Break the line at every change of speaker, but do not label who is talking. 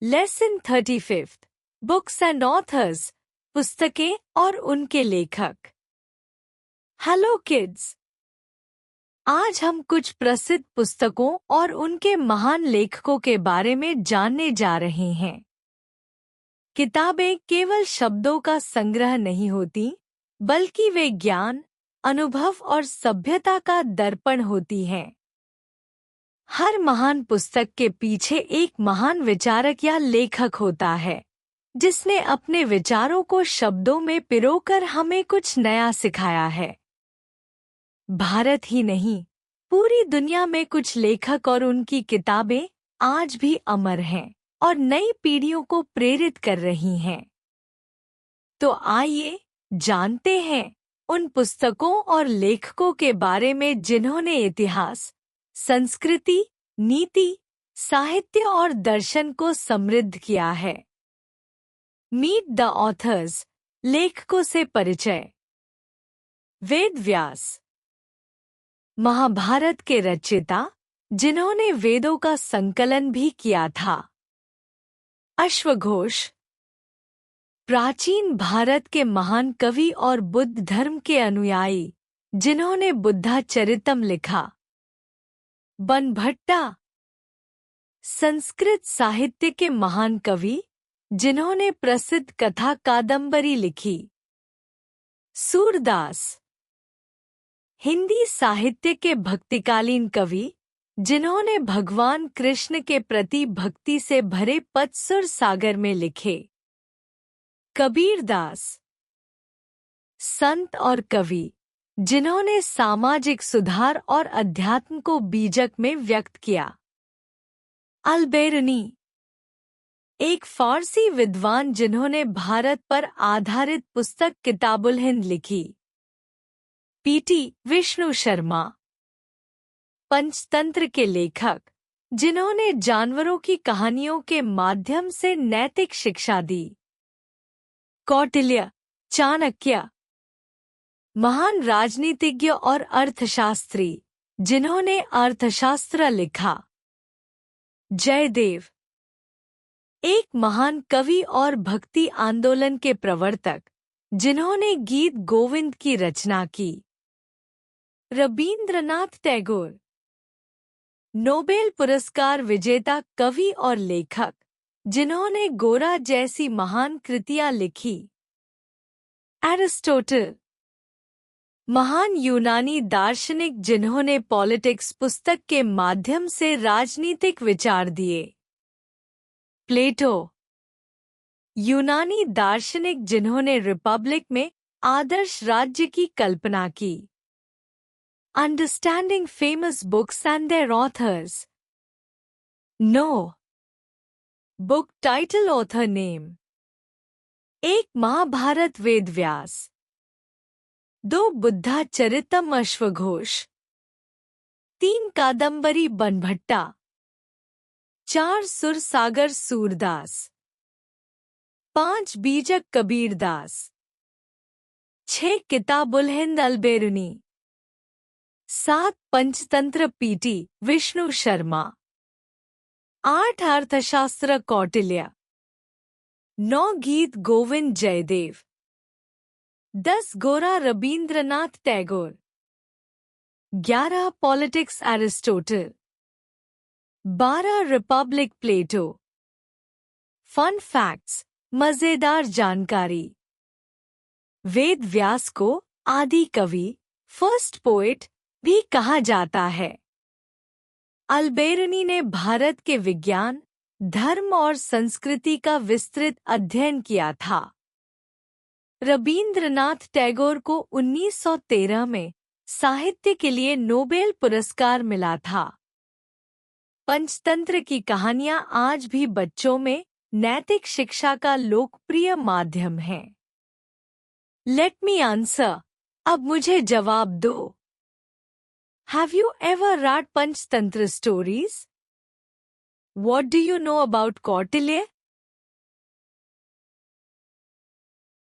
Lesson 35 books and authors, पुस्तकें और उनके लेखक। हेलो किड्स, आज हम कुछ प्रसिद्ध पुस्तकों और उनके महान लेखकों के बारे में जानने जा रहे हैं। किताबें केवल शब्दों का संग्रह नहीं होती, बल्कि वे ज्ञान, अनुभव और सभ्यता का दर्पण होती हैं। हर महान पुस्तक के पीछे एक महान विचारक या लेखक होता है, जिसने अपने विचारों को शब्दों में पिरोकर हमें कुछ नया सिखाया है। भारत ही नहीं, पूरी दुनिया में कुछ लेखक और उनकी किताबें आज भी अमर हैं और नई पीढ़ियों को प्रेरित कर रही हैं। तो आइए जानते हैं उन पुस्तकों और लेखकों के बारे में जिन्होंने इतिहास, संस्कृति, नीति, साहित्य और दर्शन को समृद्ध किया है। मीट द ऑथर्स, लेखकों से परिचय। वेद व्यास, महाभारत के रचयिता, जिन्होंने वेदों का संकलन भी किया था। अश्वघोष, प्राचीन भारत के महान कवि और बुद्ध धर्म के अनुयायी, जिन्होंने बुद्धाचरितम लिखा। बनभट्टा, संस्कृत साहित्य के महान कवि, जिन्होंने प्रसिद्ध कथा कादंबरी लिखी। सूरदास, हिंदी साहित्य के भक्तिकालीन कवि, जिन्होंने भगवान कृष्ण के प्रति भक्ति से भरे पद सुर सागर में लिखे। कबीरदास, संत और कवि, जिन्होंने सामाजिक सुधार और अध्यात्म को बीजक में व्यक्त किया। अल-बेरूनी, एक फारसी विद्वान जिन्होंने भारत पर आधारित पुस्तक किताबुल हिंद लिखी। पीटी विष्णु शर्मा, पंचतंत्र के लेखक, जिन्होंने जानवरों की कहानियों के माध्यम से नैतिक शिक्षा दी। कौटिल्य, चाणक्य, महान राजनीतिज्ञ और अर्थशास्त्री, जिन्होंने अर्थशास्त्र लिखा। जयदेव, एक महान कवि और भक्ति आंदोलन के प्रवर्तक, जिन्होंने गीत गोविंद की रचना की। रबींद्रनाथ टैगोर, नोबेल पुरस्कार विजेता कवि और लेखक, जिन्होंने गोरा जैसी महान कृतियां लिखी। एरिस्टोटल, महान यूनानी दार्शनिक, जिन्होंने पॉलिटिक्स पुस्तक के माध्यम से राजनीतिक विचार दिए। प्लेटो, यूनानी दार्शनिक, जिन्होंने रिपब्लिक में आदर्श राज्य की कल्पना की। Understanding famous books and their authors. No book title, author name. एक महाभारत वेद व्यास, 2 बुद्धाचरितम अश्वघोष, 3 कादंबरी बनभट्टा, 4 Sursagar Surdas, 5 Bijak Kabirdas, 6 Kitabul Hind Al-Biruni, 7 Panchatantra PT Vishnu Sharma, 8 Arthashastra Kautilya, 9 Geet Govind Jayadev, 10 Gora Rabindranath Tagore, 11 politics Aristotle, 12 republic Plato. Fun facts, मजेदार जानकारी। वेद व्यास को आदि कवि, फर्स्ट पोएट भी कहा जाता है। अल-बेरूनी ने भारत के विज्ञान, धर्म और संस्कृति का विस्तृत अध्ययन किया था। रबींद्रनाथ टैगोर को 1913 में साहित्य के लिए नोबेल पुरस्कार मिला था। पंचतंत्र की कहानियां आज भी बच्चों में नैतिक शिक्षा का लोकप्रिय माध्यम है। लेट मी आंसर, अब मुझे जवाब दो। Have you ever read Panchtantra stories? What do you know about Kautilya?